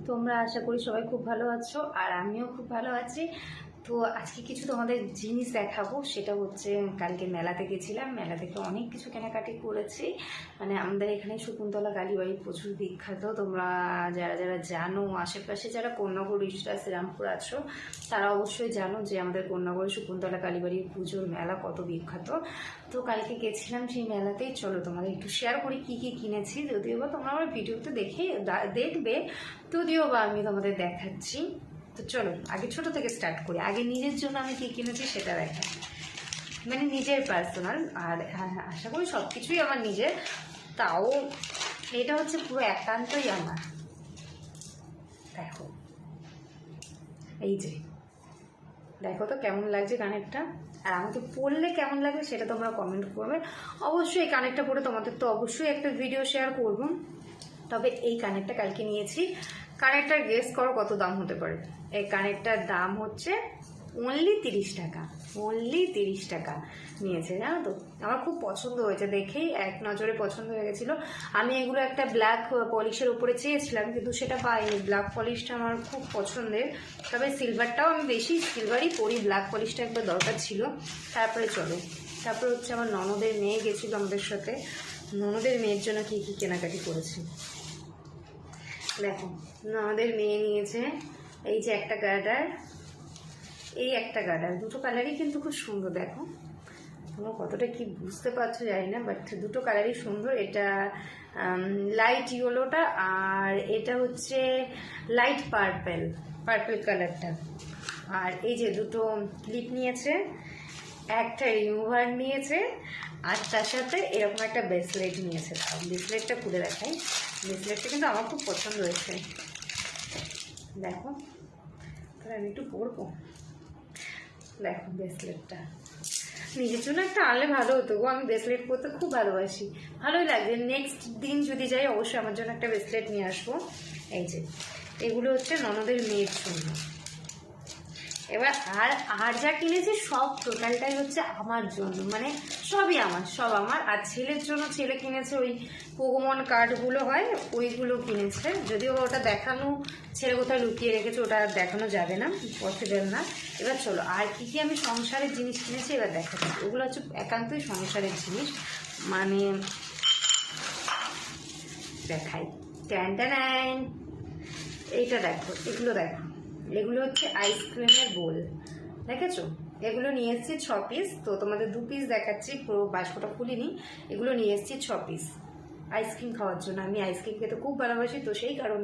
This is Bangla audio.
তোমরা আশা করি সবাই খুব ভালো আছো, আর আমিও খুব ভালো আছি। তো আজকে কিছু তোমাদের জিনিস দেখাবো। সেটা হচ্ছে, কালকে মেলাতে গেছিলাম, মেলা থেকে অনেক কিছু কেনাকাটি করেছি। মানে আমাদের এখানে শকুন্তলা কালীবাড়ি প্রচুর বিখ্যাত। তোমরা যারা যারা জানো, আশেপাশে যারা কোন্নগর, ইস্টা, শ্রীরামপুর আছো, তারা অবশ্যই জানো যে আমাদের কোন্নগরে শকুন্তলা কালীবাড়ির পুজোর মেলা কত বিখ্যাত। তো কালকে গেছিলাম সেই মেলাতেই। চলো তোমাদের একটু শেয়ার করি কী কী কিনেছি। যদিও বা তোমরা আমার ভিডিওতে দেখবে, যদিও বা আমি তোমাদের দেখাচ্ছি। তো চলো আগে ছোট থেকে স্টার্ট করি। আগে নিজের জন্য আমি কী কিনেছি সেটা দেখা, মানে নিজের পার্সোনাল। আর আশা করি সব কিছুই আমার নিজের। তাও এটা হচ্ছে পুরো একান্তই আমার। দেখো, এই যে দেখো তো কেমন লাগছে কানেরটা, আর আমাকে পরলে কেমন লাগবে সেটা তোমরা কমেন্ট করবে। অবশ্যই এই কানেরটা পরে তোমাদের তো অবশ্যই একটা ভিডিও শেয়ার করবো। তবে এই কানেরটা কালকে নিয়েছি। কানেরটার গেস করো কত দাম হতে পারে? এই কানেরটার দাম হচ্ছে অনলি 30 টাকা। অনলি 30 টাকা নিয়েছে, জানো তো। আমার খুব পছন্দ হয়েছে, দেখেই এক নজরে পছন্দ হয়ে গেছিলো। আমি এগুলো একটা ব্ল্যাক পলিশের উপরে চেয়েছিলাম, কিন্তু সেটা পাইনি। ব্ল্যাক পলিশটা আমার খুব পছন্দের। তবে সিলভারটাও আমি বেশি সিলভারই পরি, ব্ল্যাক পলিশটা একবার দরকার ছিল। তারপরে হচ্ছে আমার ননদের মেয়ে গেছিলো আমাদের সাথে। ননদের মেয়ের জন্য কী কী কেনাকাটি করেছি দেখো। আমাদের মেয়ে নিয়েছে এই যে একটা গার্ডার, এই একটা গার্ডার। দুটো কালারই কিন্তু খুব সুন্দর। দেখো তোমরা কতটা কি বুঝতে পারছো জানি না, বাট দুটো কালারই সুন্দর। এটা লাইট ইয়েলোটা, আর এটা হচ্ছে লাইট পার্পেল কালারটা। আর এই যে দুটো ক্লিপ নিয়েছে, একটা রিমুভার নিয়েছে, আর তার সাথে এরকম একটা ব্রেসলেট নিয়েছে। ব্রেসলেটটা খুলে দেখাই। ব্রেসলেটটা কিন্তু আমার খুব পছন্দ হয়েছে। দেখো, তাহলে আমি একটু পরবো। দেখো ব্রেসলেটটা নিজের জন্য একটা আনলে ভালো হতো গো। আমি ব্রেসলেট পরতে খুব ভালোবাসি, ভালোই লাগে। নেক্সট দিন যদি যাই অবশ্যই আমার জন্য একটা ব্রেসলেট নিয়ে আসবো। এই যে এগুলো হচ্ছে ননদের মেয়ের জন্য। এবার আর যা কিনেছি সব টোটালটাই হচ্ছে আমার জন্য, মানে সব আমার। আর ছেলের জন্য ছেলে কিনেছে ওই পোগোমন কার্ডগুলো হয়, ওইগুলো কিনেছে। যদিও ওটা দেখানো, ছেলে কোথায় লুকিয়ে রেখেছে ওটা দেখানো যাবে না, পসিবল না। এবার চলো আর কী কী আমি সংসারের জিনিস কিনেছি এবার দেখাচ্ছি। ওগুলো হচ্ছে একান্তই সংসারের জিনিস, মানে দেখাই। ট্যান এইটা দেখো, এগুলো হচ্ছে আইসক্রিমের বোল, দেখেছো? এগুলো নিয়ে এসেছি 6 পিস। তো তোমাদের 2 পিস দেখাচ্ছি, পুরো বাস্কটা খুলিনি। এগুলো নিয়ে এসেছি 6 পিস আইসক্রিম খাওয়ার জন্য। আমি আইসক্রিম খেতে খুব ভালোবাসি, তো সেই কারণে